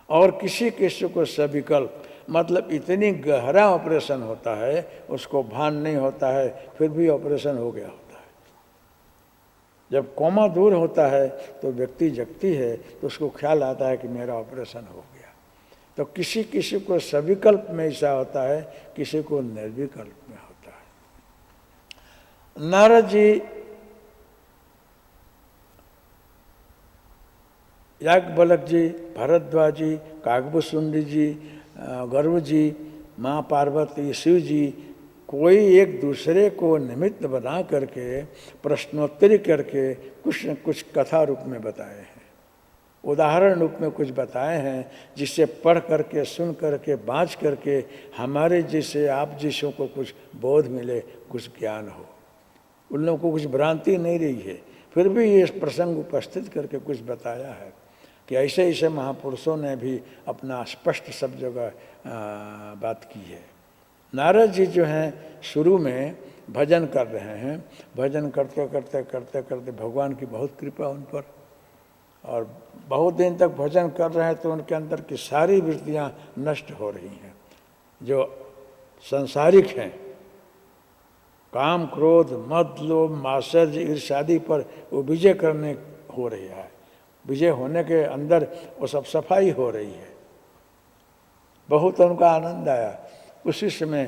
और किसी किसी को सविकल्प, मतलब इतनी गहरा ऑपरेशन होता है उसको भान नहीं होता है, फिर भी ऑपरेशन हो गया होता है। जब कोमा दूर होता है तो व्यक्ति जगती है तो उसको ख्याल आता है कि मेरा ऑपरेशन हो गया। तो किसी किसी को सविकल्प में ऐसा होता है, किसी को निर्विकल्प में होता है। नारद जी, याज्ञवल्क्य जी, भरद्वाज जी, काकभूषुंडी जी, गर्व जी, माँ पार्वती, शिव जी, कोई एक दूसरे को निमित्त बना करके प्रश्नोत्तरी करके कुछ न कुछ कथा रूप में बताए हैं, उदाहरण रूप में कुछ बताए हैं, जिससे पढ़ करके, सुन करके, बाँच करके हमारे जैसे आप जैसों को कुछ बोध मिले, कुछ ज्ञान हो। उन लोगों को कुछ भ्रांति नहीं रही है, फिर भी ये प्रसंग उपस्थित करके कुछ बताया है कि ऐसे ऐसे महापुरुषों ने भी अपना स्पष्ट सब जगह बात की है। नारद जी जो हैं शुरू में भजन कर रहे हैं, भजन करते करते करते करते भगवान की बहुत कृपा उन पर, और बहुत दिन तक भजन कर रहे हैं तो उनके अंदर की सारी वृत्तियाँ नष्ट हो रही हैं जो संसारिक हैं। काम, क्रोध, मद, लोभ, मात्सर्य, ईर्ष्यादि पर वो विजय करने हो रही है। विजय होने के अंदर वो सब सफाई हो रही है। बहुत उनका आनंद आया। उसी समय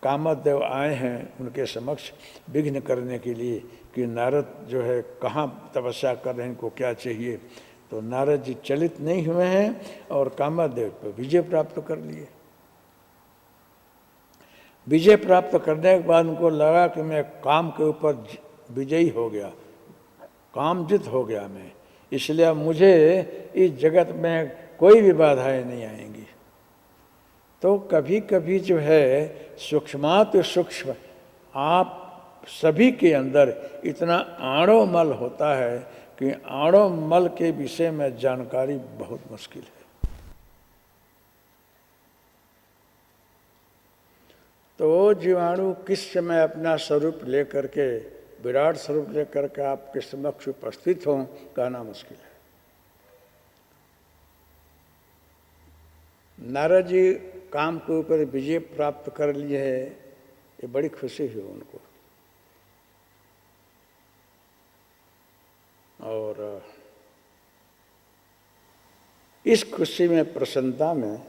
कामदेव आए हैं उनके समक्ष विघ्न करने के लिए कि नारद जो है कहाँ तपस्या कर रहे हैं, इनको क्या चाहिए। तो नारद जी चलित नहीं हुए हैं और कामदेव पर विजय प्राप्त कर लिए। विजय प्राप्त करने के बाद उनको लगा कि मैं काम के ऊपर विजयी हो गया, कामजित हो गया मैं, इसलिए अब मुझे इस जगत में कोई भी बाधाएं नहीं आएंगी। तो कभी कभी जो है सूक्ष्मात सूक्ष्म आप सभी के अंदर इतना आणो मल होता है कि आणो मल के विषय में जानकारी बहुत मुश्किल है। तो जीवाणु किस समय अपना स्वरूप लेकर के, विराट स्वरूप लेकर के आपके समक्ष उपस्थित हों, कहना मुश्किल है। नारद जी काम के ऊपर विजय प्राप्त कर लिए है, ये बड़ी खुशी हुई उनको। और इस खुशी में, प्रसन्नता में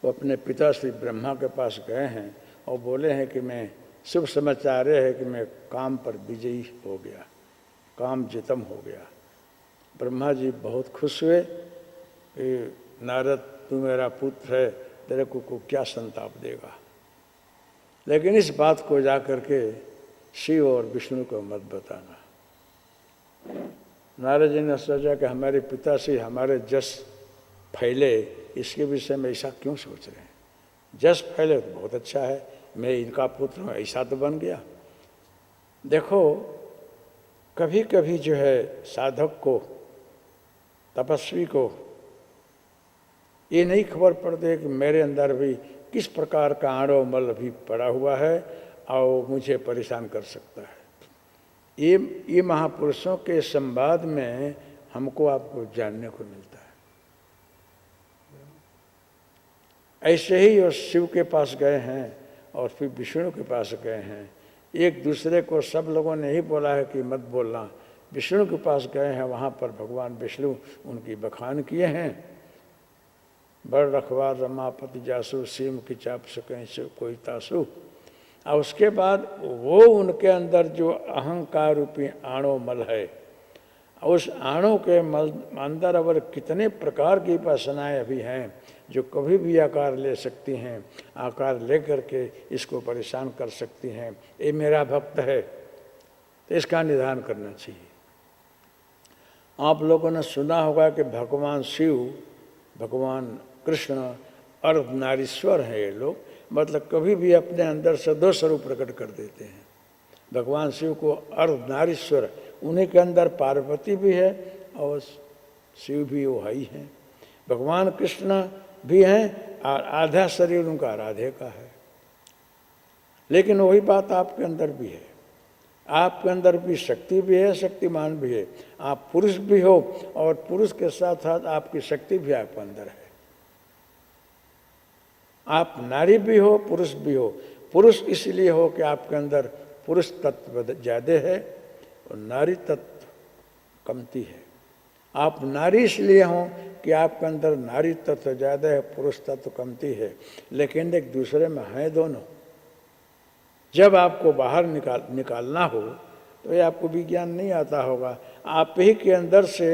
वो अपने पिता श्री ब्रह्मा के पास गए हैं और बोले हैं कि मैं शुभ समाचार है कि मैं काम पर विजयी हो गया, काम जितम हो गया। ब्रह्मा जी बहुत खुश हुए कि नारद तू मेरा पुत्र है, तेरे को क्या संताप देगा। लेकिन इस बात को जा कर के शिव और विष्णु को मत बताना। नारद जी ने सोचा कि हमारे पिता से हमारे जस फैले, इसके विषय में ऐसा क्यों सोच रहे हैं। जस फैले तो बहुत अच्छा है, मैं इनका पुत्र हूँ, ऐसा तो बन गया। देखो कभी कभी जो है साधक को, तपस्वी को ये नहीं खबर पड़ती है कि मेरे अंदर भी किस प्रकार का आड़ो मल भी पड़ा हुआ है और मुझे परेशान कर सकता है। ये महापुरुषों के संवाद में हमको आपको जानने को मिलता है। ऐसे ही वो शिव के पास गए हैं और फिर विष्णु के पास गए हैं। एक दूसरे को सब लोगों ने ही बोला है कि मत बोलना। विष्णु के पास गए हैं, वहाँ पर भगवान विष्णु उनकी बखान किए हैं। बड़ रखवार रमापति जासु, सीम की चाप सकें कोई तासु। और उसके बाद वो उनके अंदर जो अहंकार रूपी आणो मल है, उस आणों के मल अंदर अगर कितने प्रकार की वासनाएं अभी हैं जो कभी भी आकार ले सकती हैं, आकार ले करके इसको परेशान कर सकती हैं। ये मेरा भक्त है, तो इसका निदान करना चाहिए। आप लोगों ने सुना होगा कि भगवान शिव, भगवान कृष्ण अर्धनारीश्वर हैं। ये लोग मतलब कभी भी अपने अंदर से दो स्वरूप प्रकट कर देते हैं। भगवान शिव को अर्धनारीश्वर, उन्हीं के अंदर पार्वती भी है और शिव भी वो ही हैं। भगवान कृष्ण भी हैं और आधा शरीर उनका राधे का है, लेकिन वही बात आपके अंदर भी है। आपके अंदर भी शक्ति भी है, शक्तिमान भी है। आप पुरुष भी हो और पुरुष के साथ साथ आपकी शक्ति भी आपके अंदर है। आप नारी भी हो, पुरुष भी हो। पुरुष इसलिए हो कि आपके अंदर पुरुष तत्व ज़्यादा है और नारी तत्व कमती है। आप नारी इसलिए हो कि आपके अंदर नारी तत्व ज़्यादा है, पुरुष तत्व कमती है, लेकिन एक दूसरे में हैं दोनों। जब आपको बाहर निकालना हो तो ये आपको विज्ञान नहीं आता होगा। आप ही के अंदर से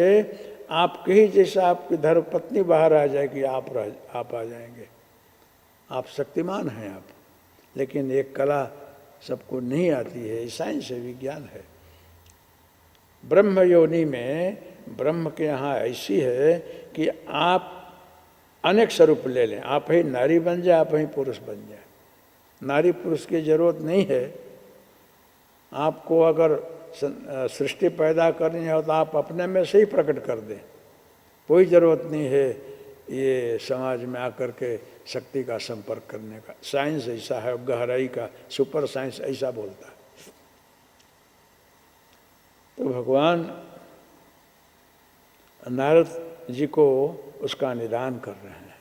आपके ही जैसा आपकी धर्मपत्नी बाहर आ जाएगी, आप आ जाएंगे। आप शक्तिमान हैं आप, लेकिन एक कला सबको नहीं आती है, साइंस है, विज्ञान है। ब्रह्म योनि में ब्रह्म के यहाँ ऐसी है कि आप अनेक स्वरूप ले लें। आप ही नारी बन जाए, आप ही पुरुष बन जाए। नारी पुरुष की जरूरत नहीं है। आपको अगर सृष्टि पैदा करनी हो तो आप अपने में से ही प्रकट कर दें। कोई ज़रूरत नहीं है ये समाज में आकर के शक्ति का संपर्क करने का। साइंस ऐसा है, गहराई का सुपर साइंस ऐसा बोलता है। तो भगवान नारद जी को उसका निदान कर रहे हैं।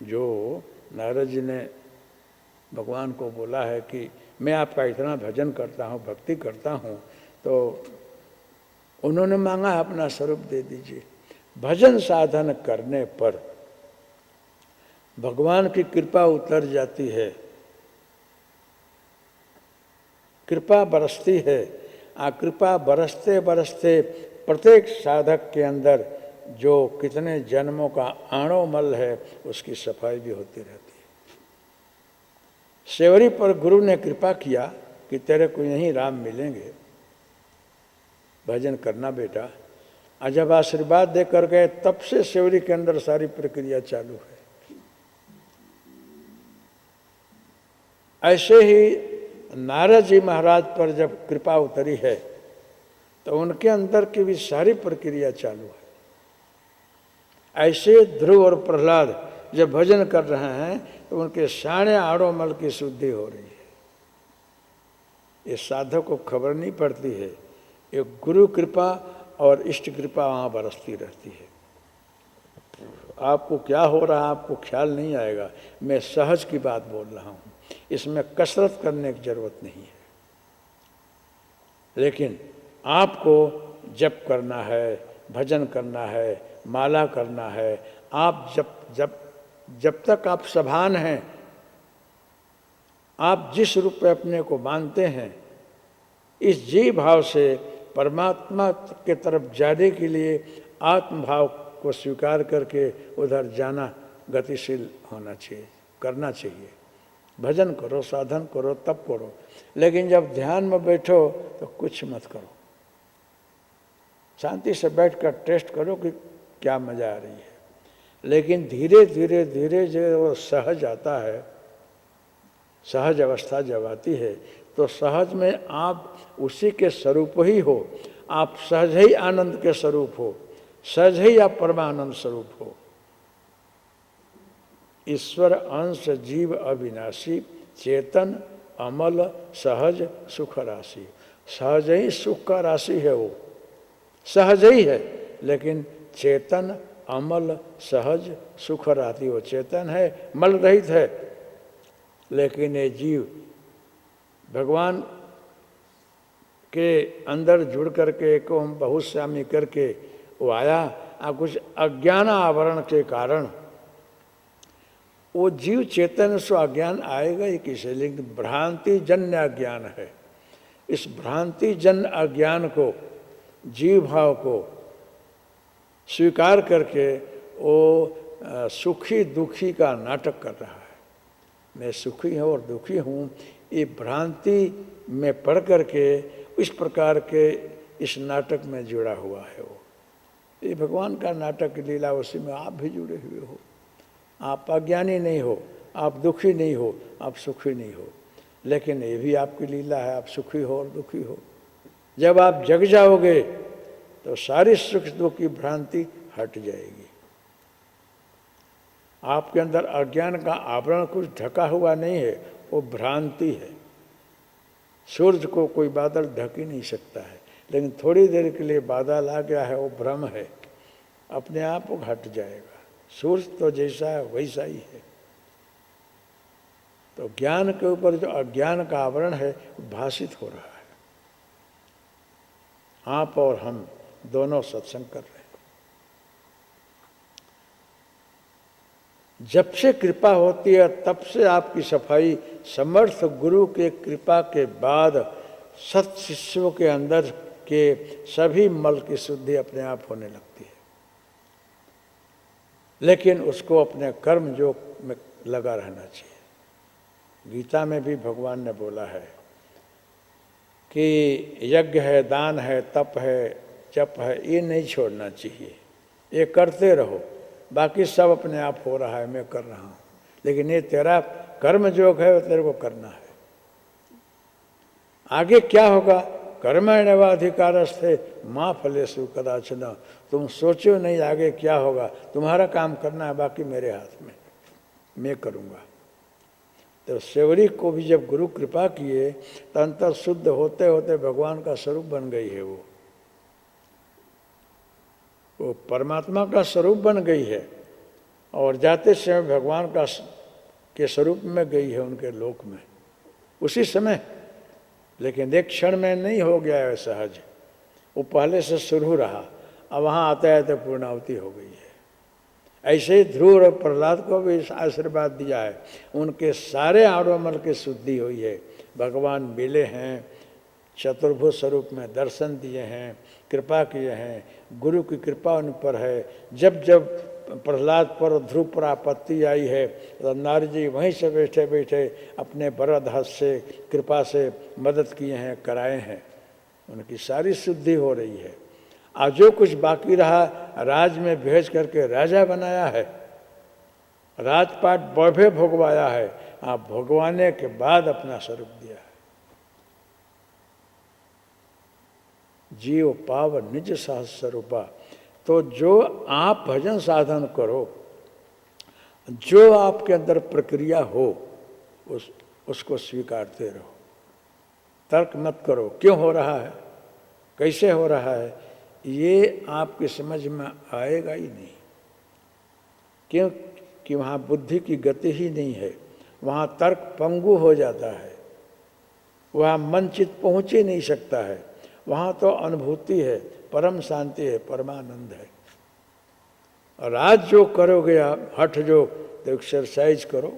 जो नारद जी ने भगवान को बोला है कि मैं आपका इतना भजन करता हूँ, भक्ति करता हूँ, तो उन्होंने मांगा अपना स्वरूप दे दीजिए। भजन साधन करने पर भगवान की कृपा उतर जाती है, कृपा बरसती है। कृपा बरसते बरसते प्रत्येक साधक के अंदर जो कितने जन्मों का आणोमल है उसकी सफाई भी होती रहती है। सेवरी पर गुरु ने कृपा किया कि तेरे को यहीं राम मिलेंगे, भजन करना बेटा। और जब आशीर्वाद देकर गए तब से सेवरी के अंदर सारी प्रक्रिया चालू है। ऐसे ही नारद जी महाराज पर जब कृपा उतरी है तो उनके अंदर की भी सारी प्रक्रिया चालू है। ऐसे ध्रुव और प्रहलाद जब भजन कर रहे हैं तो उनके सारे आड़ोमल की शुद्धि हो रही है। ये साधक को खबर नहीं पड़ती है। ये गुरु कृपा और इष्ट कृपा वहाँ बरसती रहती है। आपको क्या हो रहा है आपको ख्याल नहीं आएगा। मैं सहज की बात बोल रहा हूँ, इसमें कसरत करने की जरूरत नहीं है। लेकिन आपको जप करना है, भजन करना है, माला करना है। आप जब तक आप सभान हैं, आप जिस रूप में अपने को मानते हैं, इस जीव भाव से परमात्मा के तरफ जाने के लिए आत्म भाव को स्वीकार करके उधर जाना गतिशील होना चाहिए, करना चाहिए। भजन करो, साधन करो, तप करो, लेकिन जब ध्यान में बैठो तो कुछ मत करो। शांति से बैठकर टेस्ट करो कि क्या मजा आ रही है। लेकिन धीरे धीरे धीरे जो वो सहज आता है, सहज अवस्था जब आती है तो सहज में आप उसी के स्वरूप ही हो। आप सहज ही आनंद के स्वरूप हो, सहज ही आप परमानंद स्वरूप हो। ईश्वर अंश जीव अविनाशी, चेतन अमल सहज सुख राशि। सहज ही सुख का राशि है, वो सहज ही है, लेकिन चेतन अमल सहज सुख राशि। वो चेतन है, मल रहित है, लेकिन ये जीव भगवान के अंदर जुड़ करके को हम बहुत श्यामी करके वो आया। कुछ अज्ञान आवरण के कारण वो जीव चेतन से अज्ञान आएगा ही किसे, लेकिन भ्रांति जन्य अज्ञान है। इस भ्रांति जन्य अज्ञान को, जीव भाव को स्वीकार करके वो सुखी दुखी का नाटक कर रहा है। मैं सुखी हूँ और दुखी हूँ, ये भ्रांति में पढ़ करके इस प्रकार के इस नाटक में जुड़ा हुआ है। वो ये भगवान का नाटक लीला, उसी में आप भी जुड़े हुए हो। आप अज्ञानी नहीं हो, आप दुखी नहीं हो, आप सुखी नहीं हो, लेकिन ये भी आपकी लीला है, आप सुखी हो और दुखी हो। जब आप जग जाओगे तो सारी सुख दुख की भ्रांति हट जाएगी। आपके अंदर अज्ञान का आवरण कुछ ढका हुआ नहीं है, वो भ्रांति है। सूरज को कोई बादल ढक ही नहीं सकता है, लेकिन थोड़ी देर के लिए बादल आ गया है, वो भ्रम है, अपने आप वो हट जाएगा। सूरज तो जैसा है वैसा ही है। तो ज्ञान के ऊपर जो अज्ञान का आवरण है भाषित हो रहा है। आप और हम दोनों सत्संग कर रहे हैं। जब से कृपा होती है तब से आपकी सफाई समर्थ गुरु के कृपा के बाद सत शिष्यों के अंदर के सभी मल की शुद्धि अपने आप होने लगती है। लेकिन उसको अपने कर्म योग में लगा रहना चाहिए। गीता में भी भगवान ने बोला है कि यज्ञ है, दान है, तप है, जप है, ये नहीं छोड़ना चाहिए, ये करते रहो। बाकी सब अपने आप हो रहा है, मैं कर रहा हूँ, लेकिन ये तेरा कर्म योग है वो तेरे को करना है। आगे क्या होगा? कर्मण्येवाधिकारस्ते मा फलेषु कदाचन। तुम सोचो नहीं आगे क्या होगा, तुम्हारा काम करना है, बाकी मेरे हाथ में, मैं करूँगा। तो सेवरी को भी जब गुरु कृपा किए तो अंतर शुद्ध होते होते भगवान का स्वरूप बन गई है। वो परमात्मा का स्वरूप बन गई है और जाते समय भगवान का के स्वरूप में गई है उनके लोक में उसी समय। लेकिन एक क्षण में नहीं हो गया है सहज, वो पहले से शुरू रहा, अब वहाँ आता है तो पूर्णावती हो गई है। ऐसे ही ध्रुव और प्रहलाद को भी आशीर्वाद दिया है, उनके सारे आड़ोमल की शुद्धि हुई है। भगवान मिले हैं, चतुर्भुज स्वरूप में दर्शन दिए हैं, कृपा किए हैं, गुरु की कृपा उन पर है। जब जब प्रहलाद पर ध्रुव पर आपत्ति आई है तो नारद जी वहीं से बैठे बैठे अपने वरद हस्त से कृपा से मदद किए हैं, कराए हैं, उनकी सारी शुद्धि हो रही है। आज जो कुछ बाकी रहा राज में भेज करके राजा बनाया है, राजपाट बौभे भोगवाया है, आप भोगवाने के बाद अपना स्वरूप दिया है। जीव पाव निज सहज स्वरूपा। तो जो आप भजन साधन करो, जो आपके अंदर प्रक्रिया हो उसको स्वीकारते रहो। तर्क मत करो, क्यों हो रहा है, कैसे हो रहा है, ये आपकी समझ में आएगा ही नहीं। क्योंकि वहाँ बुद्धि की गति ही नहीं है, वहाँ तर्क पंगु हो जाता है, वहाँ मन चित पहुँच ही नहीं सकता है। वहाँ तो अनुभूति है, परम शांति है, परमानंद है। और आज जो करोगे आप हठ जो, तो एक्सरसाइज करो,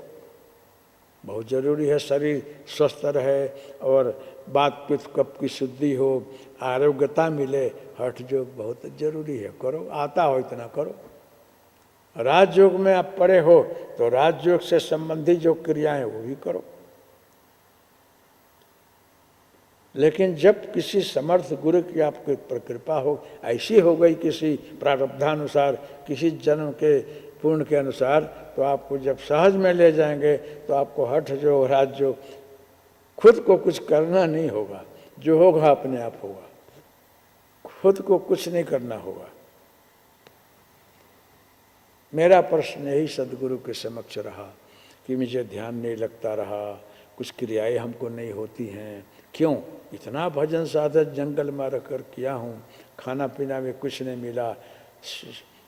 बहुत ज़रूरी है। शरीर स्वस्थ रहे और बात पित्त कफ की शुद्धि हो, आरोग्यता मिले, हठ योग बहुत जरूरी है। करो, आता हो इतना करो। राजयोग में आप पड़े हो तो राजयोग से संबंधित जो क्रियाएं वो भी करो। लेकिन जब किसी समर्थ गुरु की आपके पर कृपा हो, ऐसी हो गई किसी प्रारब्धानुसार, किसी जन्म के पूर्ण के अनुसार, तो आपको जब सहज में ले जाएंगे तो आपको हठ जो राज जो खुद को कुछ करना नहीं होगा, जो होगा अपने आप होगा, खुद को कुछ नहीं करना होगा। मेरा प्रश्न यही सदगुरु के समक्ष रहा कि मुझे ध्यान नहीं लगता रहा, कुछ क्रियाएं हमको नहीं होती हैं, क्यों? इतना भजन साधन जंगल में रख कर किया हूँ, खाना पीना में कुछ नहीं मिला,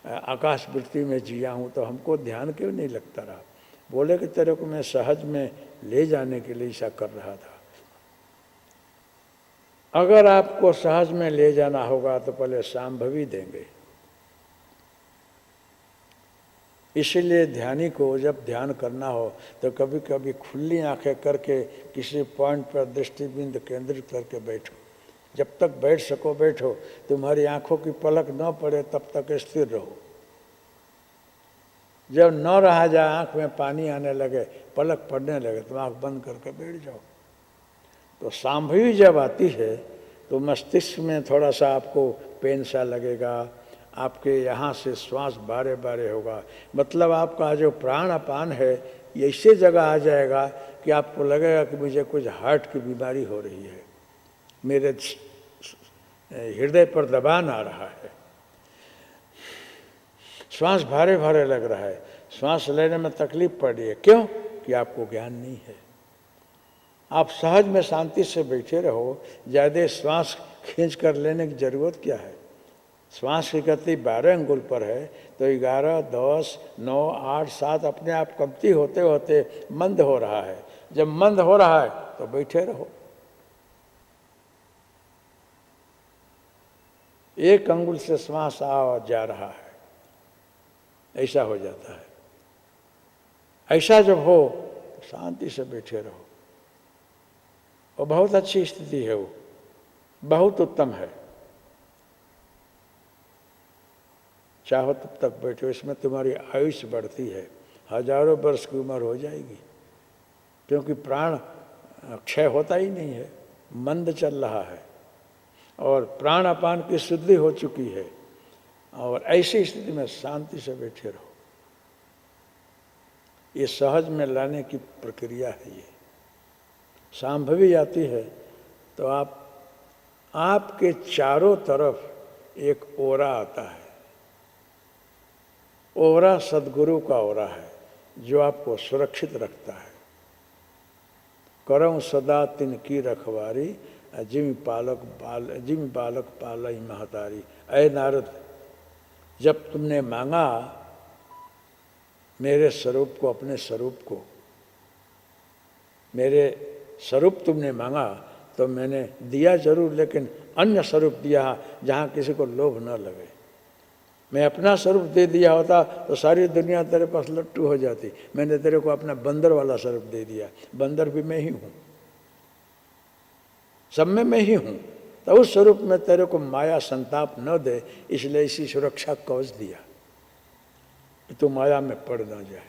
आकाश वृत्ति में जिया हूँ, तो हमको ध्यान क्यों नहीं लगता रहा? बोले कि तेरे को मैं सहज में ले जाने के लिए ऐसा कर रहा था। अगर आपको सहज में ले जाना होगा तो पहले शांभवी देंगे। इसीलिए ध्यानी को जब ध्यान करना हो तो कभी कभी खुली आंखें करके किसी पॉइंट पर दृष्टिबिंद केंद्रित करके बैठो। जब तक बैठ सको बैठो, तुम्हारी आंखों की पलक न पड़े तब तक स्थिर रहो। जब न रहा जाए, आंख में पानी आने लगे, पलक पड़ने लगे, तो आंख बंद करके बैठ जाओ। तो शांभवी जब आती है तो मस्तिष्क में थोड़ा सा आपको पेन सा लगेगा, आपके यहाँ से श्वास बारे बारे होगा, मतलब आपका जो प्राण अपान है ऐसे जगह आ जाएगा कि आपको लगेगा कि मुझे कुछ हार्ट की बीमारी हो रही है, मेरे हृदय पर दबाव आ रहा है, श्वास भारे भारे लग रहा है, श्वास लेने में तकलीफ पड़ रही है। क्यों? कि आपको ज्ञान नहीं है। आप सहज में शांति से बैठे रहो, ज़्यादा श्वास खींच कर लेने की जरूरत क्या है। श्वास की गति 12 अंगुल पर है, तो 11, 10, 9, 8, 7 अपने आप कमती होते होते मंद हो रहा है। जब मंद हो रहा है तो बैठे रहो। 1 अंगुल से श्वास आ जा रहा है, ऐसा हो जाता है। ऐसा जब हो तो शांति से बैठे रहो। और बहुत अच्छी स्थिति है, वो बहुत उत्तम है। चाहो तब तक बैठो, इसमें तुम्हारी आयुष्य बढ़ती है, हजारों वर्ष की उम्र हो जाएगी, क्योंकि प्राण क्षय होता ही नहीं है, मंद चल रहा है और प्राण अपान की शुद्धि हो चुकी है। और ऐसी स्थिति में शांति से बैठे रहो। ये सहज में लाने की प्रक्रिया है। ये सांभवी आती है तो आपके चारों तरफ एक ओरा आता है। ओरा सद्गुरु का ओरा है जो आपको सुरक्षित रखता है। करऊं सदा तिनकी रखवारी, जिम बालक पालई महतारी। ऐ नारद, जब तुमने मांगा मेरे स्वरूप को, अपने स्वरूप को, मेरे स्वरूप तुमने मांगा तो मैंने दिया जरूर, लेकिन अन्य स्वरूप दिया जहाँ किसी को लोभ न लगे। मैं अपना स्वरूप दे दिया होता तो सारी दुनिया तेरे पास लट्टू हो जाती। मैंने तेरे को अपना बंदर वाला स्वरूप दे दिया। बंदर भी मैं ही हूँ, सब में मैं ही हूँ। तो उस स्वरूप में तेरे को माया संताप न दे, इसलिए इसी सुरक्षा कवच दिया कि तू माया में पड़ न जाए।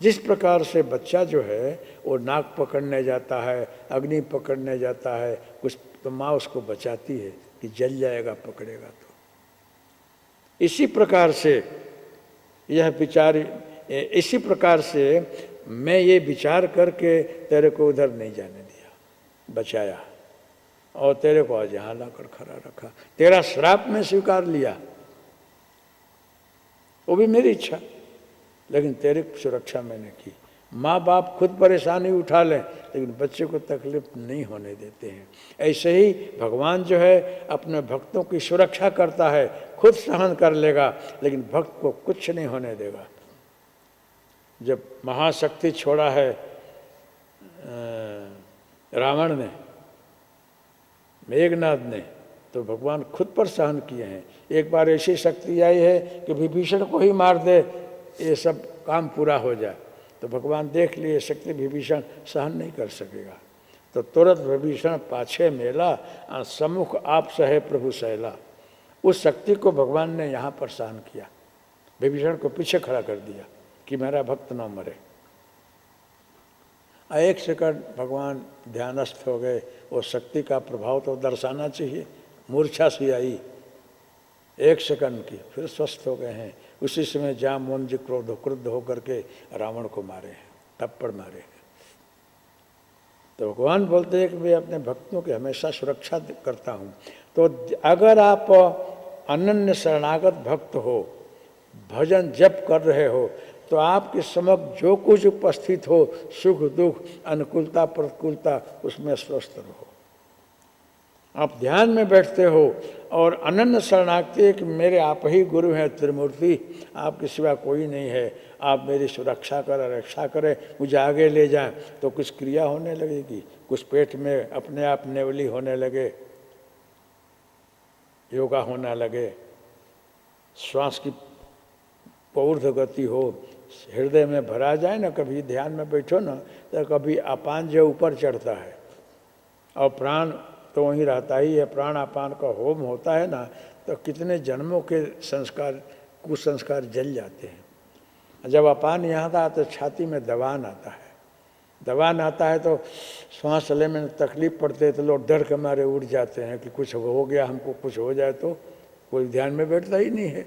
जिस प्रकार से बच्चा जो है वो नाक पकड़ने जाता है, अग्नि पकड़ने जाता है, कुछ तो माँ उसको बचाती है कि जल जाएगा पकड़ेगा तो। इसी प्रकार से यह विचार, इसी प्रकार से मैं ये विचार करके तेरे को उधर नहीं जाने दिया, बचाया और तेरे को आज यहाँ लाकर खड़ा रखा। तेरा श्राप में स्वीकार लिया, वो भी मेरी इच्छा, लेकिन तेरी सुरक्षा मैंने की। माँ बाप खुद परेशानी उठा लें लेकिन बच्चे को तकलीफ नहीं होने देते हैं। ऐसे ही भगवान जो है अपने भक्तों की सुरक्षा करता है, खुद सहन कर लेगा लेकिन भक्त को कुछ नहीं होने देगा। जब महाशक्ति छोड़ा है रावण ने, मेघनाद ने, तो भगवान खुद पर सहन किए हैं। एक बार ऐसी शक्ति आई है कि विभीषण को ही मार दे, ये सब काम पूरा हो जाए। तो भगवान देख लिए शक्ति विभीषण सहन नहीं कर सकेगा, तो तुरंत विभीषण पाछे मेला, सम्मुख आप सहे प्रभु सहला। उस शक्ति को भगवान ने यहाँ पर सहन किया, विभीषण को पीछे खड़ा कर दिया कि मेरा भक्त न मरे। 1 सेकंड भगवान ध्यानस्थ हो गए। वो शक्ति का प्रभाव तो दर्शाना चाहिए। मूर्छा सी आई 1 सेकंड की, फिर स्वस्थ हो गए हैं। उसी समय जामवंत जी क्रुद्ध होकर के रावण को मारे हैं, थप्पड़ मारे हैं। तो भगवान बोलते हैं कि मैं अपने भक्तों की हमेशा सुरक्षा करता हूँ। तो अगर आप अनन्य शरणागत भक्त हो, भजन जप कर रहे हो, तो आपके समक्ष जो कुछ उपस्थित हो, सुख दुख अनुकूलता प्रतिकूलता, उसमें स्वस्थ रहो। आप ध्यान में बैठते हो और अनन्य शरणागति कि मेरे आप ही गुरु हैं, त्रिमूर्ति, आपके सिवा कोई नहीं है, आप मेरी सुरक्षा करें, रक्षा करें, मुझे आगे ले जाएं। तो कुछ क्रिया होने लगेगी, कुछ पेट में अपने आप नेवली होने लगे, योगा होने लगे, श्वास की पौर्ध गति हो, हृदय में भरा जाए ना। कभी ध्यान में बैठो ना तो कभी अपान जो ऊपर चढ़ता है और प्राण तो वहीं रहता ही है। प्राण अपान का होम होता है ना, तो कितने जन्मों के संस्कार, कुसंस्कार जल जाते हैं। जब अपान यहाँ था तो छाती में दबान आता है, दबान आता है तो सांस लेने में तकलीफ पड़ती है, तो लोग डर के मारे उठ जाते हैं कि कुछ हो गया, हमको कुछ हो जाए तो। कोई ध्यान में बैठता ही नहीं है।